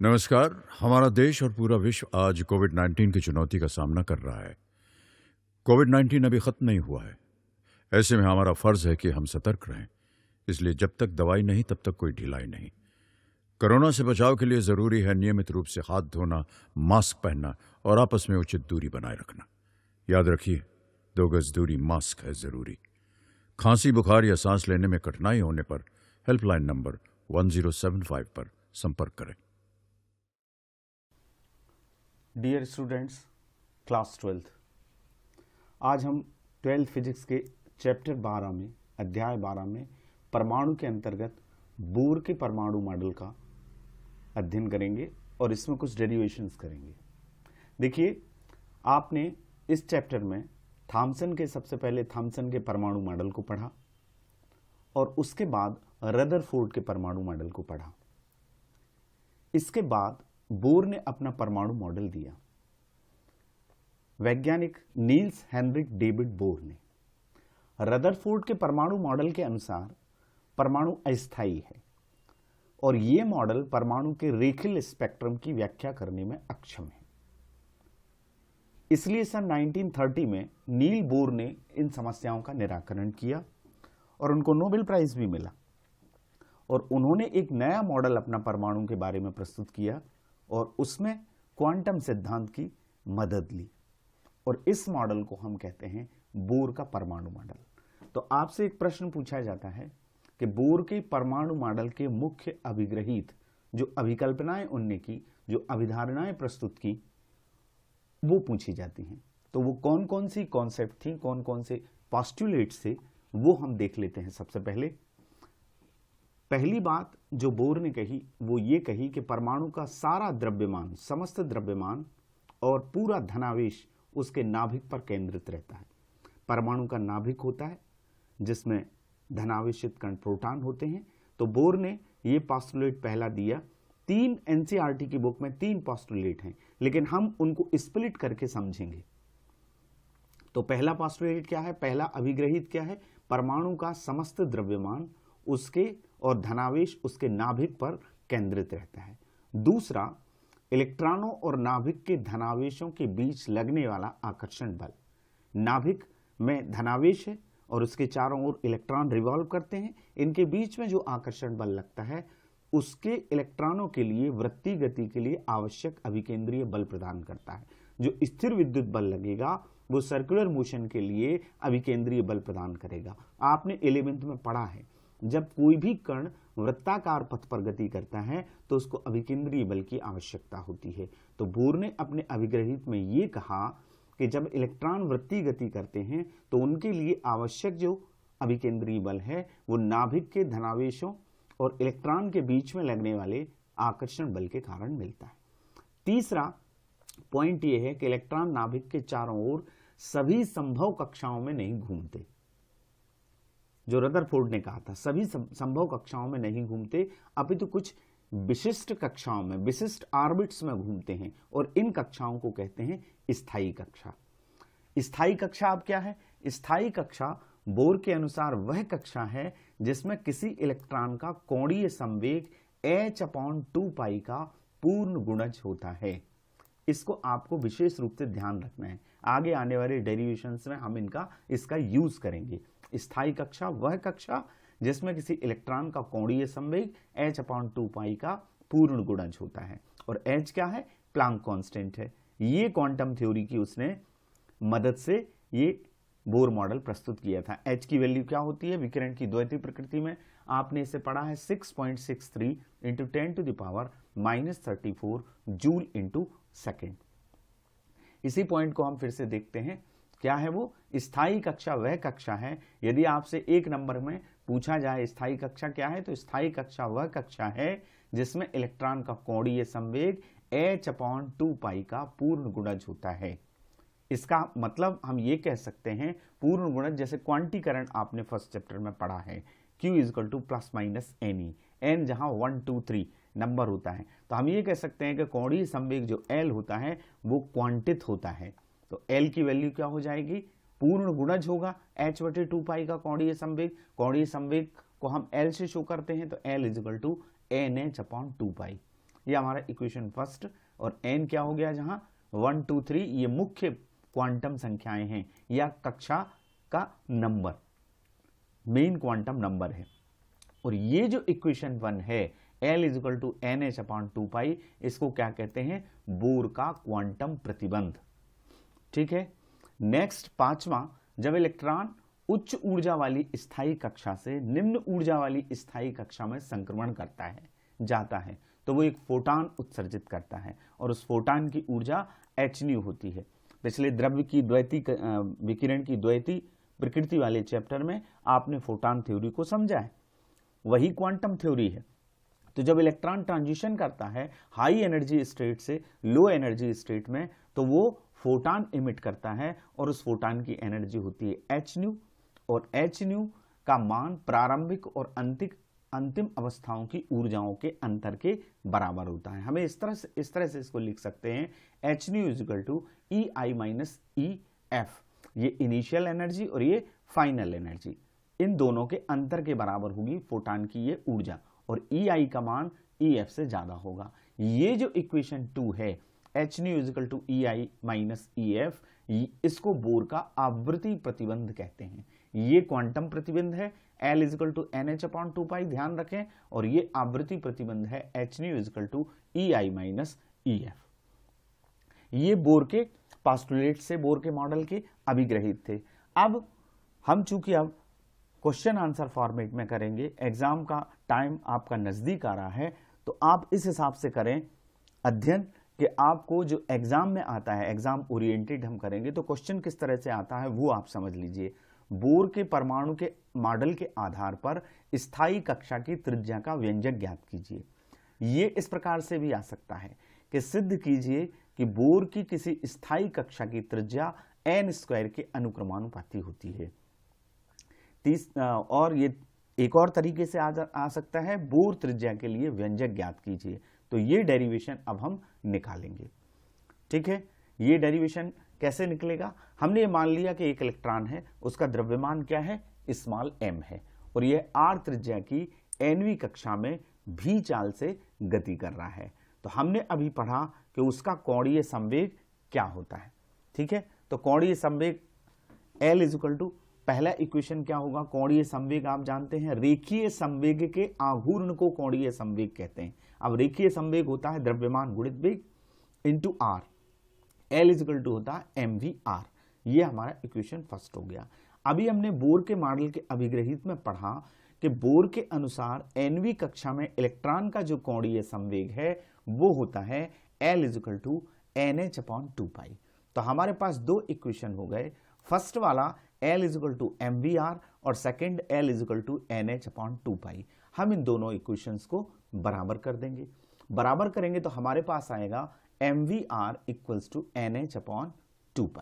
नमस्कार। हमारा देश और पूरा विश्व आज कोविड-19 की चुनौती का सामना कर रहा है। कोविड-19 अभी खत्म नहीं हुआ है। ऐसे में हमारा फर्ज है कि हम सतर्क रहें। इसलिए जब तक दवाई नहीं तब तक कोई ढिलाई नहीं। कोरोना से बचाव के लिए जरूरी है नियमित रूप से हाथ धोना, मास्क पहनना और आपस में उचित दूरी बनाए रखना। याद रखिए, 2 गज दूरी मास्क है जरूरी। खांसी, बुखार या सांस लेने में कठिनाई होने पर हेल्पलाइन नंबर 1075 पर संपर्क करें। डियर स्टूडेंट्स, क्लास 12th, आज हम 12th फिजिक्स के चैप्टर 12 में, अध्याय 12 में परमाणु के अंतर्गत बोर के परमाणु मॉडल का अध्ययन करेंगे और इसमें कुछ डेरिवेशंस करेंगे। देखिए, आपने इस चैप्टर में सबसे पहले थॉमसन के परमाणु मॉडल को पढ़ा और उसके बाद रदरफोर्ड के परमाणु मॉडल को पढ़ा। इसके बाद बोर ने अपना परमाणु मॉडल दिया। वैज्ञानिक नील्स हेनरिक डेविड बोर ने रदरफोर्ड के परमाणु मॉडल के अनुसार परमाणु अस्थायी है और यह मॉडल परमाणु के रेखीय स्पेक्ट्रम की व्याख्या करने में अक्षम है। इसलिए सन 1930 में नील बोर ने इन समस्याओं का निराकरण किया और उनको नोबेल प्राइज भी मिला और उन्होंने एक नया मॉडल अपना परमाणु के बारे में प्रस्तुत किया और उसमें क्वांटम सिद्धांत की मदद ली और इस मॉडल को हम कहते हैं बोर का परमाणु मॉडल। तो आपसे एक प्रश्न पूछा जाता है कि बोर के परमाणु मॉडल के मुख्य अभिग्रहित जो अभिकल्पनाएं उनने की, जो अभिधारणाएं प्रस्तुत की, वो पूछी जाती हैं। तो वो कौन कौन सी कॉन्सेप्ट थी, कौन कौन से पोस्टुलेट्स थे, वो हम देख लेते हैं। सबसे पहली बात जो बोर ने कही वो ये कही कि परमाणु का सारा द्रव्यमान, समस्त द्रव्यमान और पूरा धनावेश उसके नाभिक पर केंद्रित रहता है। परमाणु का नाभिक होता है जिसमें धनावेशित कण प्रोटॉन होते हैं। तो बोर ने ये पोस्टुलेट पहला दिया। 3 एनसीईआरटी की बुक में 3 पोस्टुलेट हैं, लेकिन हम उनको स्प्लिट करके समझेंगे। तो पहला पोस्टुलेट क्या है, पहला अभिग्रहित क्या है? परमाणु का समस्त द्रव्यमान उसके और धनावेश उसके नाभिक पर केंद्रित रहता है। दूसरा, इलेक्ट्रॉनों और नाभिक के धनावेशों के बीच लगने वाला आकर्षण बल। नाभिक में धनावेश है और उसके चारों ओर इलेक्ट्रॉन रिवॉल्व करते हैं। इनके बीच में जो आकर्षण बल लगता है उसके इलेक्ट्रॉनों के लिए वृत्तीय गति के लिए आवश्यक अभिकेंद्रीय बल प्रदान करता है। जो स्थिर विद्युत बल लगेगा वो सर्कुलर मोशन के लिए अभिकेंद्रीय बल प्रदान करेगा। आपने 11th में पढ़ा है, जब कोई भी कण वृत्ताकार पथ पर गति करता है तो उसको अभिकेंद्रीय बल की आवश्यकता होती है। तो बोर ने अपने अभिग्रहित में ये कहा कि जब इलेक्ट्रॉन वृत्तीय गति करते हैं तो उनके लिए आवश्यक जो अभिकेंद्रीय बल है वो नाभिक के धनावेशों और इलेक्ट्रॉन के बीच में लगने वाले आकर्षण बल के कारण मिलता है। तीसरा पॉइंट ये है कि इलेक्ट्रॉन नाभिक के चारों ओर सभी संभव कक्षाओं में नहीं घूमते। जो रदरफोर्ड ने कहा था, सभी संभव कक्षाओं में नहीं घूमते, अपितु कुछ विशिष्ट कक्षाओं में, विशिष्ट ऑर्बिट्स में घूमते हैं और इन कक्षाओं को कहते हैं स्थायी कक्षा। स्थायी कक्षा अब क्या है? स्थायी कक्षा बोर के अनुसार वह कक्षा है जिसमें किसी इलेक्ट्रॉन का कोणीय संवेग h/2π का पूर्ण गुणज होता है। इसको आपको विशेष रूप से ध्यान रखना है। आगे आने वाले डेरिवेशंस में हम इसका यूज करेंगे। स्थायी कक्षा वह कक्षा जिसमें किसी इलेक्ट्रॉन का कोणीय संवेग h/2π का पूर्ण गुणज होता है और h क्या है? प्लांक कांस्टेंट है। ये क्वांटम थ्योरी की उसने मदद से ये बोर मॉडल प्रस्तुत किया था। h की वैल्यू क्या होती है? विकिरण की द्वैतीय प्रकृति में आपने इसे पढ़ा है 6.63 × 10⁻34 जूल इंटू सेकेंड। इसी पॉइंट को हम फिर से देखते हैं। क्या है वो? स्थायी कक्षा वह कक्षा है, यदि आपसे 1 नंबर में पूछा जाए स्थायी कक्षा क्या है, तो स्थायी कक्षा वह कक्षा है जिसमें इलेक्ट्रॉन का कोणीय संवेग h/2π का पूर्ण गुणज होता है। इसका मतलब हम ये कह सकते हैं, पूर्ण गुणज जैसे क्वांटीकरण आपने फर्स्ट चैप्टर में पढ़ा है, Q ± ne, n जहां 1 2 3 नंबर होता है, तो हम ये कह सकते हैं कि कोणीय संवेग जो L होता है वो क्वांटित होता है। तो L की वैल्यू क्या हो जाएगी? पूर्ण गुणज होगा h/2π का कोणीय संवेग को हम L से शो करते हैं, तो L = NH/2π। ये हमारा इक्वेशन फर्स्ट, और n क्या हो गया, जहां 1 2 3 ये मुख्य क्वांटम संख्याएं हैं या कक्षा का नंबर, मेन क्वांटम नंबर है। और ये जो इक्वेशन 1 है L इजिकल टू NH/2π, इसको क्या कहते हैं, बोर का क्वांटम प्रतिबंध। ठीक है। नेक्स्ट पांचवा, जब इलेक्ट्रॉन उच्च ऊर्जा वाली स्थायी कक्षा से निम्न ऊर्जा वाली स्थायी कक्षा में संक्रमण करता है, जाता है, तो वो एक फोटान उत्सर्जित करता है और उस फोटान की ऊर्जा hν होती है। पिछले द्रव्य की द्वैती विकिरण की द्वैती प्रकृति वाले चैप्टर में आपने फोटान थ्योरी को समझा है, वही क्वांटम थ्योरी है। तो जब इलेक्ट्रॉन ट्रांजिशन करता है हाई एनर्जी स्टेट से लो एनर्जी स्टेट में, तो वो फोटान इमिट करता है और उस फोटान की एनर्जी होती है hν, और hν का मान प्रारंभिक और अंतिम अवस्थाओं की ऊर्जाओं के अंतर के बराबर होता है। हमें इस तरह से इसको लिख सकते हैं, hν is equal to EI minus EF, ये इनिशियल एनर्जी और ये फाइनल एनर्जी, इन दोनों के अंतर के बराबर होगी फोटान की ये ऊर्जा, और EI का मान EF से ज्यादा होगा। ये जो इक्वेशन 2 है hν is equal to EI minus EF, इसको बोर का आवृत्ति प्रतिबंध कहते हैं। ये क्वांटम प्रतिबंध है L इजिकल टू NH/2π, ध्यान रखें, और ये आवृत्ति प्रतिबंध है hν is equal to EI minus EF। ये बोर के पास्टुलेट से, बोर के मॉडल के अभिग्रहित थे। अब हम चूंकि अब क्वेश्चन आंसर फॉर्मेट में करेंगे, एग्जाम का टाइम आपका नजदीक आ रहा है, तो आप इस हिसाब से करें अध्ययन कि आपको जो एग्जाम में आता है, एग्जाम ओरिएंटेड हम करेंगे, तो क्वेश्चन किस तरह से आता है वो आप समझ लीजिए। बोर के परमाणु के मॉडल के आधार पर स्थायी कक्षा की त्रिज्या का व्यंजक ज्ञात कीजिए। ये इस प्रकार से भी आ सकता है कि सिद्ध कीजिए कि बोर की किसी स्थायी कक्षा की त्रिज्या n² के अनुक्रमानुपाती होती है। और ये एक और तरीके से आ सकता है, बोर त्रिज्या के लिए व्यंजक ज्ञात कीजिए। तो ये डेरिवेशन अब हम निकालेंगे। ठीक है, ये डेरिवेशन कैसे निकलेगा, हमने ये मान लिया कि एक इलेक्ट्रॉन है, उसका द्रव्यमान क्या है, स्मॉल m है, और ये r त्रिज्या की nवीं कक्षा में v चाल से गति कर रहा है। तो हमने अभी पढ़ा कि उसका कोणीय संवेग क्या होता है। ठीक है, तो कोणीय संवेग L इजिकल टू, पहला इक्वेशन क्या होगा, कोणीय संवेग आप जानते हैं, रेखीय संवेग के आघूर्ण को कोणीय संवेग कहते हैं। अब रेखीय संवेग होता है द्रव्यमान गुणित वेग into r, L is equal to होता है mvr। ये हमारा इक्वेशन फर्स्ट हो गया। अभी हमने बोर के मॉडल के अभिग्रहित में पढ़ा कि बोर के अनुसार nवीं कक्षा में इलेक्ट्रॉन का जो कोणीय संवेग है वो होता है L इजिकल टू NH/2π। तो हमारे पास दो इक्वेशन हो गए, फर्स्ट वाला L इजिकल टू mvr और second L is equal to NH/2π। हम इन दोनों इक्वेशंस को बराबर कर देंगे। बराबर करेंगे तो हमारे पास आएगा mvr इक्वल्स टू NH/2π।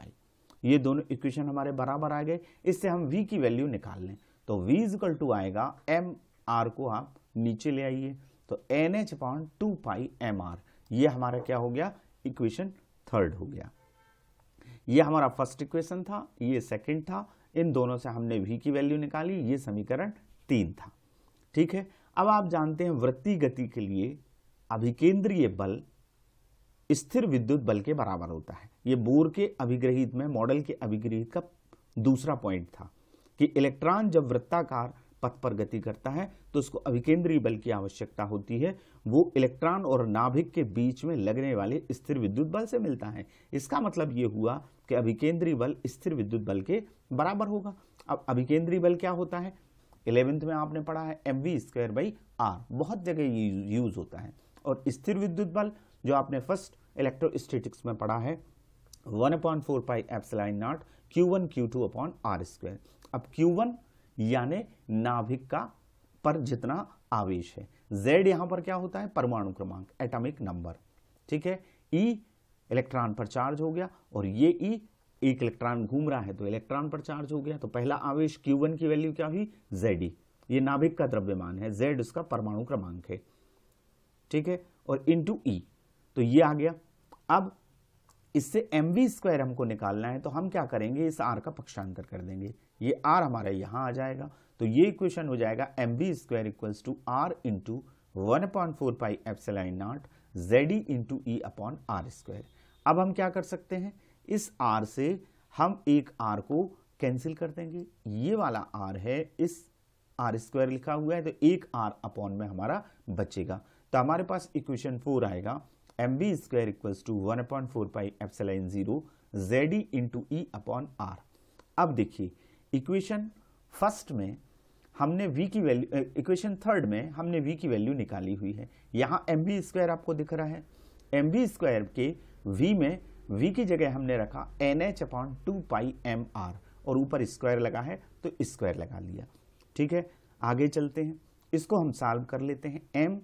ये दोनों इक्वेशन हमारे बराबर आ गए। इससे हम v की वैल्यू निकाल लें, तो v इजिकल टू आएगा mr को आप नीचे ले आइए, तो NH/2π mr। ये हमारा क्या हो गया, इक्वेशन थर्ड हो गया। ये हमारा फर्स्ट इक्वेशन था, ये सेकंड था, इन दोनों से हमने v की वैल्यू निकाली, ये समीकरण 3 था। ठीक है, अब आप जानते हैं वृत्तीय गति के लिए अभिकेंद्रीय बल स्थिर विद्युत बल के बराबर होता है। ये बोर के अभिग्रहित में, मॉडल के अभिग्रहित का दूसरा पॉइंट था कि इलेक्ट्रॉन जब वृत्ताकार पथ पर गति करता है तो उसको अभिकेंद्रीय बल की आवश्यकता होती है। वो इलेक्ट्रॉन और नाभिक के बीच में लगने वाले स्थिर विद्युत बल से मिलता है। इसका मतलब ये हुआ कि अभिकेंद्रीय बल स्थिर विद्युत बल के बराबर होगा। अब अभिकेंद्रीय बल क्या होता है, 11th में आपने पढ़ा है mv²/r, बहुत जगह यूज होता है। और स्थिर विद्युत बल जो आपने फर्स्ट इलेक्ट्रोस्टैटिक्स में पढ़ा है 1/4πε0 q1 q2/r²। अब q1 यानी नाभिक का पर जितना आवेश है, z यहां पर क्या होता है, परमाणु क्रमांक, एटॉमिक नंबर। ठीक है, e इलेक्ट्रॉन पर चार्ज हो गया, और ये e एक इलेक्ट्रॉन घूम रहा है तो इलेक्ट्रॉन पर चार्ज हो गया। तो पहला आवेश q1 की वैल्यू क्या हुई, Ze, ये नाभिक का द्रव्यमान है, z उसका परमाणु क्रमांक है। ठीक है, और इंटू e, तो ये आ गया। अब इससे mv² हमको निकालना है, तो हम क्या करेंगे, इस r का पक्षांतर कर देंगे, ये r हमारा यहां आ जाएगा। तो ये इक्वेशन हो जाएगा mv² equals to r into 1/4πε0 ZE into E upon R square. अब हम क्या कर सकते हैं, इस r से हम एक r को कैंसिल कर देंगे, ये वाला r है, इस आर स्क्वायर लिखा हुआ है तो एक r अपॉन में हमारा बचेगा। तो हमारे पास इक्वेशन 4 आएगा mv square equals to 1/4 pi epsilon 0 ZE into E upon R. अब देखिए इक्वेशन फर्स्ट में हमने v की वैल्यू, इक्वेशन थर्ड में हमने v की वैल्यू निकाली हुई है। यहाँ mv स्क्वायर आपको दिख रहा है, mv स्क्वायर के v में v की जगह हमने रखा nh अपॉन 2 पाई mr और ऊपर स्क्वायर लगा है तो स्क्वायर लगा लिया। ठीक है, आगे चलते हैं, इसको हम सॉल्व कर लेते हैं। m,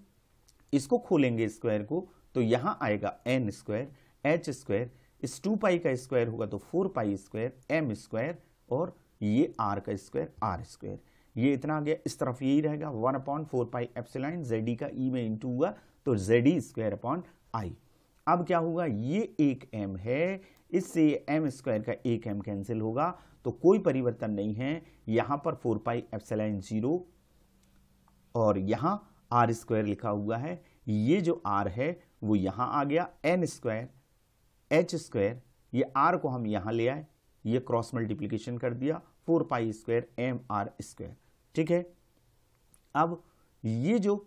इसको खोलेंगे स्क्वायर को तो यहाँ आएगा n स्क्वायर, h स्क्वायर, इस 2 पाई का स्क्वायर होगा तो 4 पाई स्क्वायर m स्क्वायर और ये r का स्क्वायर r स्क्वायर, ये इतना आ गया। इस तरफ यही रहेगा 1/4 पाई एप्सिलॉन ZE का e में इंटू हुआ तो ZE स्क्वायर अपॉन i। अब क्या होगा, ये एक m है, इससे m स्क्वायर का एक m कैंसिल होगा तो कोई परिवर्तन नहीं है। यहां पर 4 पाई एप्सिलॉन 0 और यहां r स्क्वायर लिखा हुआ है, ये जो r है वो यहां आ गया n स्क्वायर h स्क्वायर, ये r को हम यहां ले आए, ये क्रॉस मल्टीप्लीकेशन कर दिया 4 पाई स्क्वायर mr स्क्वायर। ठीक है, अब ये जो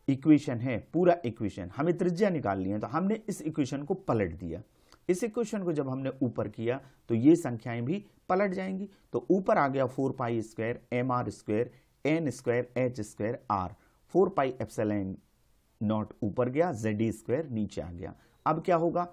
इक्वेशन है, पूरा इक्वेशन हमें त्रिज्या निकालनी है तो हमने इस इक्वेशन को पलट दिया। इस इक्वेशन को जब हमने ऊपर किया तो ये संख्याएं भी पलट जाएंगी। तो ऊपर आ गया 4 pi square mr square n square h square r, 4 pi epsilon not ऊपर गया, ZE स्क्वायर नीचे आ गया। अब क्या होगा,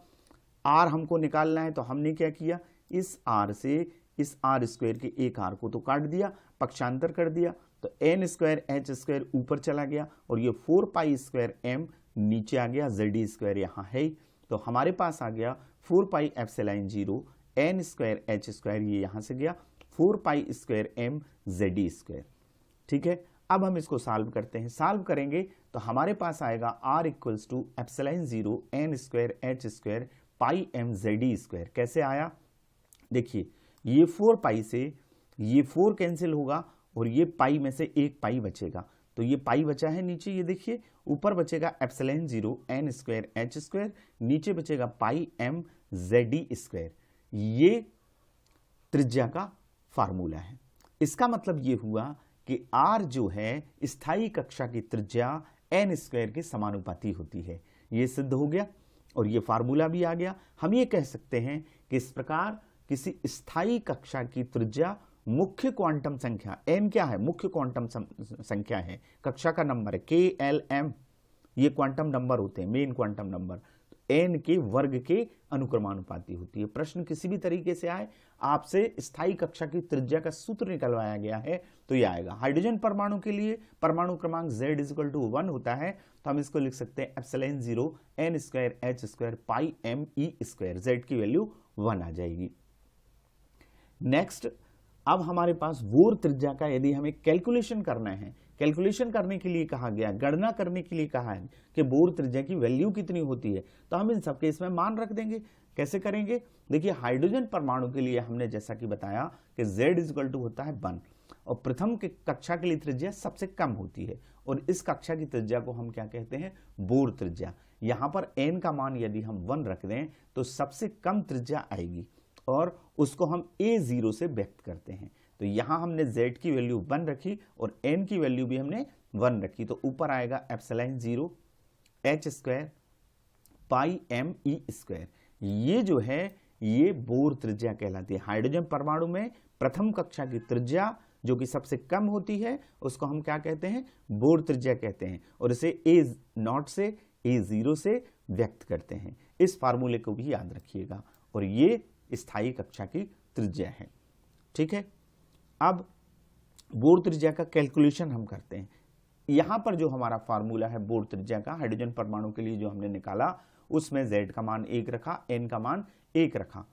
r हमको निकालना है तो हमने क्या किया, इस r से इस r स्क्वायर के एक r को तो काट दिया, पक्षांतर कर दिया तो n स्क्वायर h स्क्वायर ऊपर चला गया और ये 4 पाई स्क्वायर m नीचे आ गया, ZE स्क्वायर यहाँ है तो हमारे पास आ गया 4 pi epsilon 0 n square h square, ये यहाँ से गया 4 pi square m ZE square. ठीक है, अब हम इसको सॉल्व करते हैं, सॉल्व करेंगे तो हमारे पास आएगा r equals to epsilon 0 n square h square pi m ZE square. कैसे आया, देखिए ये 4 पाई से ये 4 कैंसिल होगा और ये पाई में से एक पाई बचेगा तो ये पाई बचा है नीचे, ये देखिए ऊपर बचेगा epsilon 0 n square h square, नीचे बचेगा पाई m ZE स्क्वायर। ये त्रिज्या का फार्मूला है। इसका मतलब ये हुआ कि r जो है स्थायी कक्षा की त्रिज्या n स्क्वायर के समानुपाती होती है। ये सिद्ध हो गया और ये फार्मूला भी आ गया। हम ये कह सकते हैं कि इस प्रकार किसी स्थायी कक्षा की त्रिज्या मुख्य क्वांटम संख्या n क्या है, मुख्य क्वांटम संख्या है, कक्षा का नंबर है k l m, ये क्वांटम नंबर होते हैं, मेन क्वांटम नंबर n के वर्ग के अनुक्रमानुपाती होती है। प्रश्न किसी भी तरीके से आए, आपसे स्थायी कक्षा की त्रिज्या का सूत्र निकलवाया गया है तो ये आएगा। हाइड्रोजन परमाणु के लिए परमाणु क्रमांक Z इक्वल टू 1 होता है तो हम इसको लिख सकते हैं epsilon 0 n square h square pi m e square, Z की वैल्यू 1 आ जाएगी। नेक्स्ट, अब हमारे पास बोर त्रिज्या का यदि हमें कैलकुलेशन करना है, कैलकुलेशन करने के लिए कहा गया, गणना करने के लिए कहा है कि बोर त्रिज्या की वैल्यू कितनी होती है, तो हम इन सबके इसमें मान रख देंगे। कैसे करेंगे, देखिए हाइड्रोजन परमाणु के लिए हमने जैसा कि बताया कि Z इक्वल टू होता है 1 और प्रथम के कक्षा के लिए त्रिज्या सबसे कम होती है और इस कक्षा की त्रिज्या को हम क्या कहते हैं, बोर त्रिज्या। यहां पर n का मान यदि हम 1 रख दें तो सबसे कम त्रिज्या आएगी और उसको हम a0 से व्यक्त करते हैं। तो यहां हमने Z की वैल्यू 1 रखी और n की वैल्यू भी हमने 1 रखी तो ऊपर आएगा epsilon 0 h square pi m e square. ये जो है ये बोर त्रिज्या कहलाती है। हाइड्रोजन परमाणु में प्रथम कक्षा की त्रिज्या जो कि सबसे कम होती है उसको हम क्या कहते हैं, बोर त्रिज्या कहते हैं और इसे a0 से a0 से व्यक्त करते हैं। इस फार्मूले को भी याद रखिएगा और ये स्थायी कक्षा की त्रिज्या है। ठीक है, अब बोर त्रिज्या का कैलकुलेशन हम करते हैं। यहां पर जो हमारा फार्मूला है बोर त्रिज्या का हाइड्रोजन परमाणु के लिए जो हमने निकाला उसमें Z का मान 1 रखा, n का मान 1 रखा।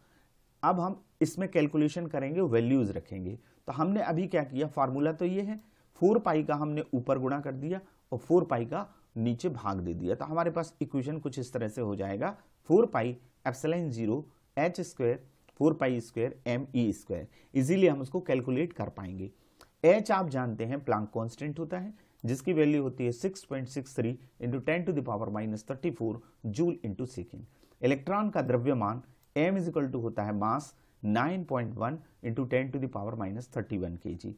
अब हम इसमें कैलकुलेशन करेंगे, वैल्यूज रखेंगे। तो हमने अभी क्या किया, फार्मूला तो ये है 4 पाई का हमने ऊपर गुणा कर दिया और 4 पाई का नीचे भाग दे दिया। तो हमारे पास इक्वेशन कुछ इस तरह से हो जाएगा 4 pi epsilon 0 h square 4 pi square m e square. Easily हम उसको कैलकुलेट कर पाएंगे। h आप जानते हैं प्लांक कांस्टेंट होता है, जिसकी वैल्यू होती है 6.63 into 10⁻⁻34 joule into second. Electron का द्रव्यमान m इज इक्वल टू होता है मास 9.1 इंटू 10⁻31 kg।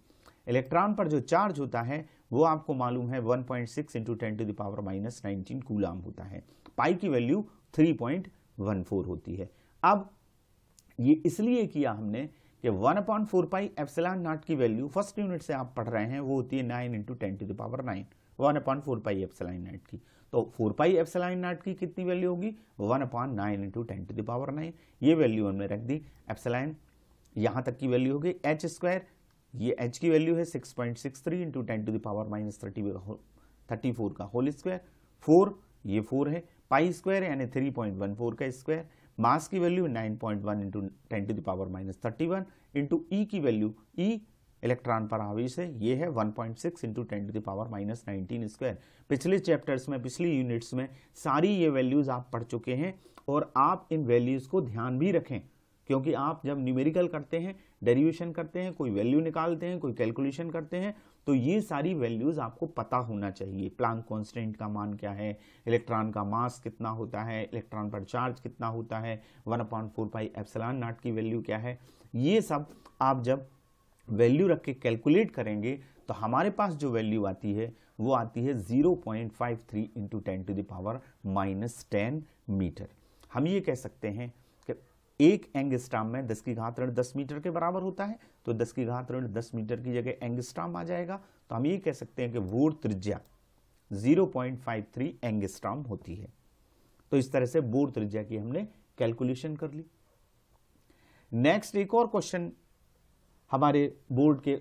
इलेक्ट्रॉन पर जो चार्ज होता है वो आपको मालूम है 1.6 इंटू 10⁻19 कूलाम होता है। पाई की वैल्यू 3.14 होती है। अब ये इसलिए किया हमने कि 1/4 पाई एप्सिलॉन नॉट की वैल्यू फर्स्ट यूनिट से आप पढ़ रहे हैं वो होती है 9 इंटू 10⁻9 1/4 पाई एप्सिलॉन नॉट की। तो 4 पाई एप्सिलॉन नॉट की कितनी वैल्यू होगी 1/9 इंटू 10⁻9। ये वैल्यू हमने रख दी। एप्सिलॉन यहां तक की वैल्यू हो गई एच स्क्वायर, ये h की वैल्यू है 6.63 इंटू 10⁻34 का होल स्क्वायर, 4 ये 4 है, पाई स्क्वायर यानी 3.14 का स्क्वायर, मास की वैल्यू 9.1 इंटू 10⁻31 इंटू ई की वैल्यू, ई इलेक्ट्रॉन पर आवेश है, ये है 1.6 इंटू 10⁻19 स्क्वायर। पिछले चैप्टर्स में, पिछली यूनिट्स में सारी ये वैल्यूज आप पढ़ चुके हैं और आप इन वैल्यूज को ध्यान भी रखें, क्योंकि आप जब न्यूमेरिकल करते हैं, डेरिवेशन करते हैं, कोई वैल्यू निकालते हैं, कोई कैलकुलेशन करते हैं, तो ये सारी वैल्यूज आपको पता होना चाहिए। प्लांक कांस्टेंट का मान क्या है, इलेक्ट्रॉन का मास कितना होता है, इलेक्ट्रॉन पर चार्ज कितना होता है, 1/4 पाई एप्सिलॉन नॉट की वैल्यू क्या है, ये सब आप जब वैल्यू रख के कैलकुलेट करेंगे तो हमारे पास जो वैल्यू आती है वो आती है 0.53 इंटू 10⁻10 मीटर। हम ये कह सकते हैं कि एक एंगस्ट्रॉम में 10 की घात ऋण 10 मीटर के बराबर होता है, तो 10 की घात ऋण 10 मीटर की जगह एंगस्ट्रॉम आ जाएगा। तो हम ये कह सकते हैं कि बोर त्रिज्या 0.53 एंगस्ट्रॉम होती है। तो इस तरह से बोर त्रिज्या की हमने कैलकुलेशन कर ली। नेक्स्ट एक और क्वेश्चन हमारे बोर्ड के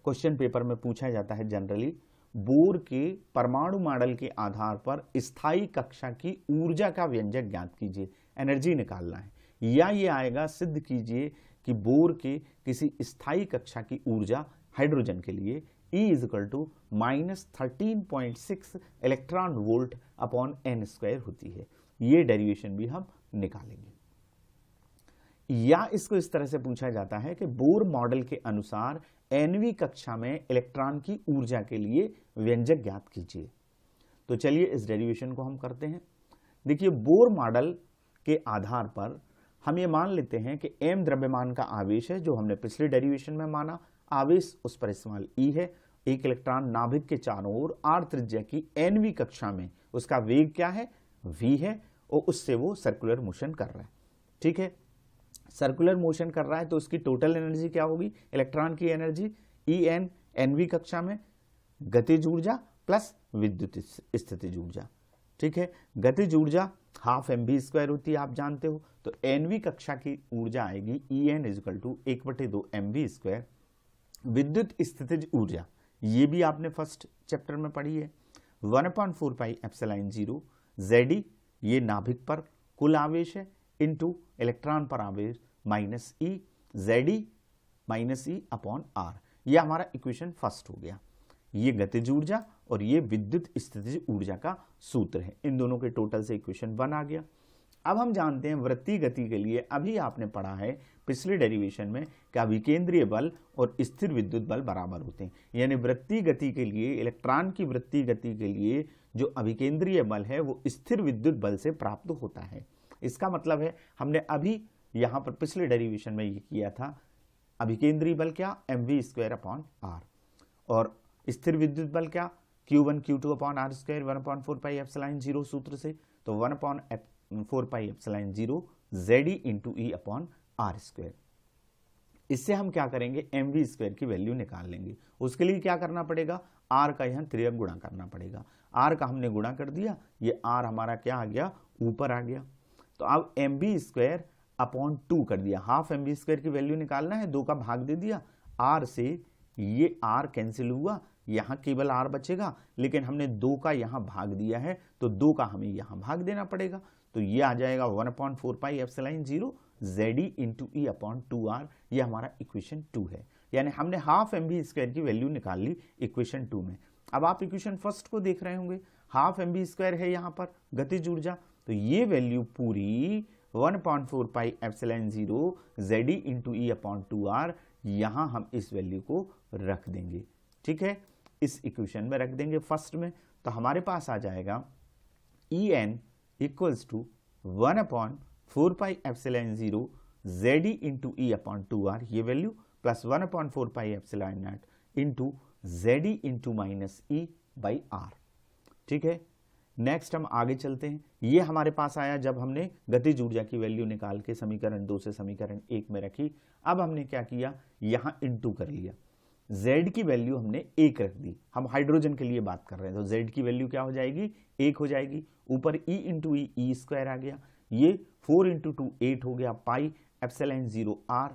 क्वेश्चन पेपर में पूछा जाता है जनरली, बोर के परमाणु मॉडल के आधार पर स्थायी कक्षा की ऊर्जा का व्यंजक ज्ञात कीजिए, एनर्जी निकालना है। या ये आएगा सिद्ध कीजिए कि बोर के किसी स्थायी कक्षा की ऊर्जा हाइड्रोजन के लिए E is equal to -13.6 electron volt upon n square होती है। ये डेरिवेशन भी हम निकालेंगे। या इसको इस तरह से पूछा जाता है कि बोर मॉडल के अनुसार nवीं कक्षा में इलेक्ट्रॉन की ऊर्जा के लिए व्यंजक ज्ञात कीजिए। तो चलिए इस डेरिवेशन को हम करते हैं। देखिए, बोर मॉडल के आधार पर हम ये मान लेते हैं कि m द्रव्यमान का आवेश है, जो हमने पिछले डेरिवेशन में माना। आवेश उस पर इस्तेमाल E है। एक इलेक्ट्रॉन नाभिक के चारों ओर r त्रिज्या की nवीं कक्षा में, उसका वेग क्या है v है, और उससे वो सर्कुलर मोशन कर रहा है। ठीक है, सर्कुलर मोशन कर रहा है तो उसकी टोटल एनर्जी क्या होगी, इलेक्ट्रॉन की एनर्जी En nवीं कक्षा में गतिज ऊर्जा प्लस विद्युत स्थितिज ऊर्जा। ठीक है, गतिज ऊर्जा हाफ mv² होती है, आप जानते हो। तो nवीं कक्षा की ऊर्जा आएगी En is equal to 1/2 mv²। विद्युत स्थितिज ऊर्जा ये भी आपने फर्स्ट चैप्टर में पढ़ी है, 1/4 पाई एप्सिलॉन 0 Zd, ये नाभिक पर कुल आवेश है, इंटू इलेक्ट्रॉन पर आवेश minus E, Zd minus E upon R। यह हमारा इक्वेशन फर्स्ट हो गया। ये गतिज ऊर्जा और ये विद्युत स्थितिज ऊर्जा का सूत्र है। इन दोनों के टोटल से इक्वेशन 1 आ गया। अब हम जानते हैं वृत्तीय गति के लिए, अभी आपने पढ़ा है पिछले डेरिवेशन में कि अभिकेंद्रीय बल और स्थिर विद्युत बल बराबर होते हैं। यानी वृत्तीय गति के लिए, इलेक्ट्रॉन की वृत्तीय गति के लिए जो अभिकेंद्रीय बल है वो स्थिर विद्युत बल से प्राप्त होता है। इसका मतलब है हमने अभी यहां पर पिछले डेरिवेशन में ये किया था, अभिकेंद्रीय बल क्या mv² अपॉन r, और स्थिर विद्युत बल क्या q1 q2 upon r² 1/4 pi epsilon 0 सूत्र से। तो 1/4 pi epsilon 0 Zd into E upon r²। इससे हम क्या करेंगे, mv² की वैल्यू निकाल लेंगे। उसके लिए क्या करना पड़ेगा, r का यहाँ त्रियक गुणा करना पड़ेगा। r का हमने गुणा कर दिया, ये r हमारा क्या आ गया, ऊपर आ गया। तो अब mv² अपॉन 2 कर दिया, हाफ mv² की वैल्यू निकालना है, 2 का भाग दे दिया। r से ये r कैंसिल हुआ, यहाँ केवल r बचेगा, लेकिन हमने 2 का यहाँ भाग दिया है तो 2 का हमें यहाँ भाग देना पड़ेगा। तो ये आ जाएगा 1/4 pi epsilon 0 Zd into E upon 2r। ये हमारा इक्वेशन 2 है। यानी हमने हाफ mv² की वैल्यू निकाल ली इक्वेशन 2 में। अब आप इक्वेशन फर्स्ट को देख रहे होंगे, हाफ mv² है यहाँ पर गतिज ऊर्जा, तो ये वैल्यू पूरी 1/4 pi epsilon 0 Zd into E upon 2r, यहाँ हम इस वैल्यू को रख देंगे। ठीक है, इस इक्वेशन में रख देंगे फर्स्ट में, तो हमारे पास आ जाएगा E N equals to 1/4πε0 ZE into E upon 2r, ये value plus 1/4πε0 into ZE into minus E by R. ठीक है, नेक्स्ट हम आगे चलते हैं। ये हमारे पास आया जब हमने गतिज ऊर्जा की वैल्यू निकाल के समीकरण 2 से समीकरण 1 में रखी। अब हमने क्या किया, यहां इंटू कर लिया, z की वैल्यू हमने 1 रख दी। हम हाइड्रोजन के लिए बात कर रहे हैं, तो z की वैल्यू क्या हो जाएगी, 1 हो जाएगी। ऊपर e इंटू ई स्क्वायर आ गया, ये 4 इंटू 2 8 हो गया, पाई एप्सिलॉन 0 r,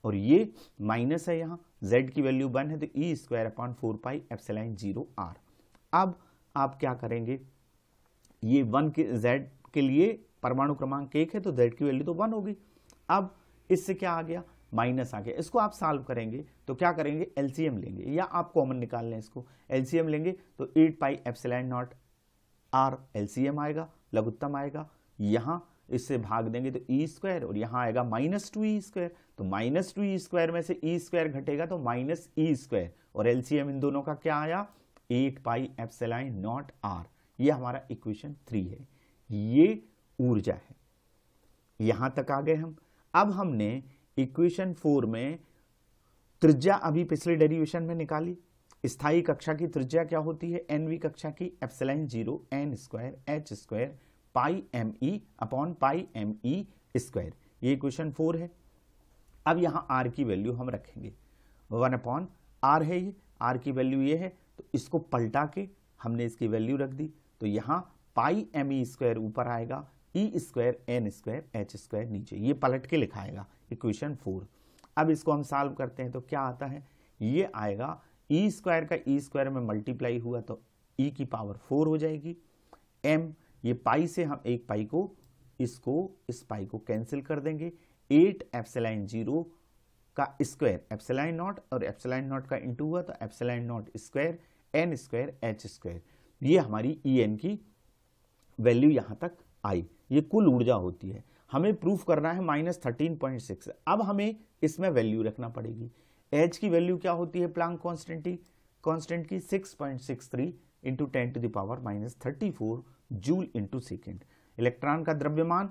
और ये माइनस है, यहाँ z की वैल्यू 1 है तो E square upon 4 pi epsilon 0 r। अब आप क्या करेंगे, ये 1 के z के लिए परमाणु क्रमांक 1 है तो z की वैल्यू तो 1 होगी। अब इससे क्या आ गया, माइनस आ गया। इसको आप सॉल्व करेंगे तो क्या करेंगे, एलसीएम लेंगे, या आप कॉमन निकाल लें, इसको एलसीएम लेंगे तो 8 pi epsilon naught R LCM आएगा, लघुत्तम आएगा। यहां इससे भाग देंगे तो ई स्क्वायर, और यहां आएगा -2e स्क्वायर, तो -2e स्क्वायर में से ई स्क्वायर घटेगा तो माइनस ई स्क्वायर, और एलसीएम इन दोनों का क्या आया, 8 पाई एप्सिलॉन नॉट आर। ये हमारा इक्वेशन 3 है, ये ऊर्जा है। यहां तक आ गए हम। अब हमने इक्वेशन 4 में त्रिज्या अभी पिछले डेरिवेशन में निकाली। स्थायी कक्षा की त्रिज्या क्या होती है, एनवी कक्षा की epsilon 0 n square h square pi M E upon pi M E square, ये इक्वेशन 4 है। अब यहां r की वैल्यू हम रखेंगे, 1 अपॉन r है, ये r की वैल्यू ये है, तो इसको पलटा के हमने इसकी वैल्यू रख दी, तो यहां पाई एम ई स्क्वायर ऊपर आएगा, E square N square H square नीचे, ये पलट के लिखाएगा इक्वेशन 4। अब इसको हम सॉल्व करते हैं तो क्या आता है, ये आएगा ई स्क्वायर का ई स्क्वायर में मल्टीप्लाई हुआ तो ई की पावर 4 हो जाएगी, एम ये पाई से हम एक पाई को इस पाई को कैंसिल कर देंगे, 8 एप्सिलॉन 0 का स्क्वायर एप्सिलॉन नॉट, और एप्सिलॉन नॉट का इंटू हुआ तो epsilon naught square N square H square, ये हमारी ई एन की वैल्यू यहां तक आई। ये कुल ऊर्जा होती है। हमें प्रूफ करना है -13.6। अब हमें इसमें वैल्यू रखना पड़ेगी। एच की वैल्यू क्या होती है, प्लांक कांस्टेंट की 6.63 into 10 to the power -34 joule into second. Electron का द्रव्यमान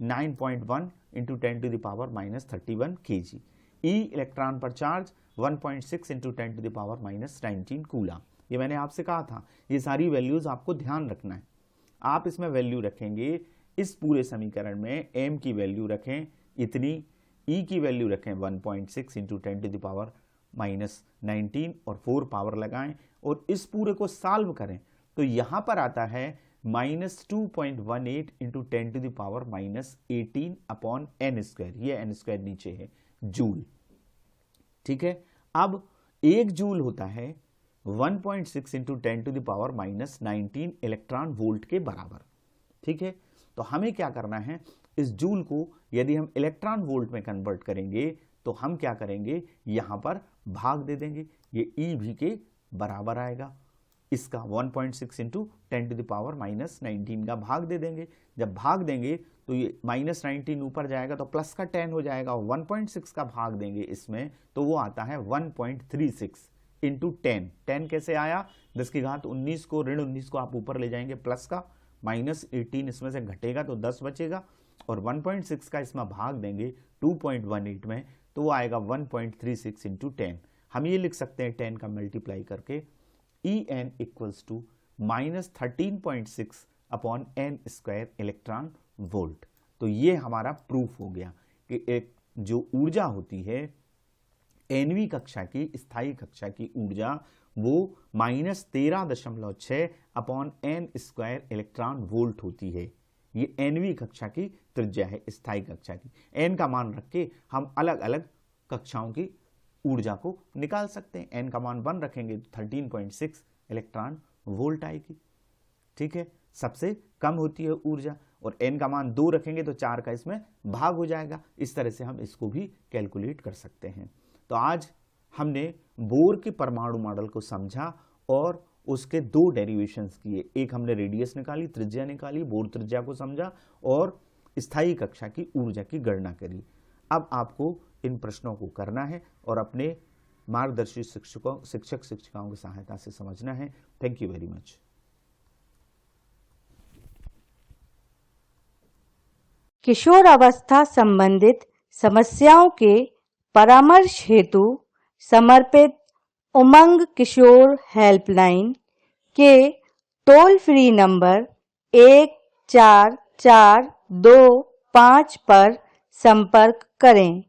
9.1 into 10 to the power -31 kg। E electron पर charge 1.6 into 10 to the power -19 coulomb. ये मैंने आपसे कहा था, ये सारी वैल्यूज आपको ध्यान रखना है। आप इसमें वैल्यू रखेंगे, इस पूरे समीकरण में m की वैल्यू रखें इतनी, e की वैल्यू रखें 1.6 इंटू 10 टू द पावर -19 और 4 पावर लगाएं, और इस पूरे को सॉल्व करें तो यहां पर आता है -2.18 into 10 to the power -18 upon n square, ये n स्क्वायर नीचे है, जूल। ठीक है, अब 1 जूल होता है 1.6 into 10 to the power -19 electron volt के बराबर। ठीक है, तो हमें क्या करना है, इस जूल को यदि हम इलेक्ट्रॉन वोल्ट में कन्वर्ट करेंगे तो हम क्या करेंगे, यहां पर भाग दे देंगे, ये ई भी के बराबर आएगा, इसका 1.6 इंटू 10 टू द पावर -19 का भाग दे देंगे। जब भाग देंगे तो ये -19 ऊपर जाएगा तो प्लस का 10 हो जाएगा, 1.6 का भाग देंगे इसमें तो वो आता है 1.36 इंटू 10 कैसे आया, 10 की घात 19 को ऋण 19 को आप ऊपर ले जाएंगे, प्लस का -18 इसमें से घटेगा तो 10 बचेगा, और 1.6 का इसमें भाग देंगे 2.18 में तो वो आएगा 1.36 इंटू 10। हम ये लिख सकते हैं 10 का मल्टीप्लाई करके, E N equals to -13.6 upon N square electron volt. तो ये हमारा प्रूफ हो गया कि एक जो ऊर्जा होती है एनवी कक्षा की, स्थायी कक्षा की ऊर्जा, वो -13.6 upon N square electron volt होती है। ये एनवी कक्षा की त्रिज्या है, स्थायी कक्षा की। एन का मान रख के हम अलग अलग कक्षाओं की ऊर्जा को निकाल सकते हैं। एन का मान 1 रखेंगे तो 13.6 इलेक्ट्रॉन वोल्ट आएगी। ठीक है, सबसे कम होती है ऊर्जा, और एन का मान 2 रखेंगे तो 4 का इसमें भाग हो जाएगा। इस तरह से हम इसको भी कैलकुलेट कर सकते हैं। तो आज हमने बोर के परमाणु मॉडल को समझा और उसके 2 डेरिवेशंस किए। एक हमने रेडियस निकाली, त्रिज्या निकाली, बोर त्रिज्या को समझा, और स्थायी कक्षा की ऊर्जा की गणना करी। अब आपको इन प्रश्नों को करना है और अपने मार्गदर्शी शिक्षक शिक्षिकाओं की सहायता से समझना है। Thank you very much. किशोरावस्था संबंधित समस्याओं के परामर्श हेतु समर्पित उमंग किशोर हेल्पलाइन के टोल फ्री नंबर 144225 पर संपर्क करें।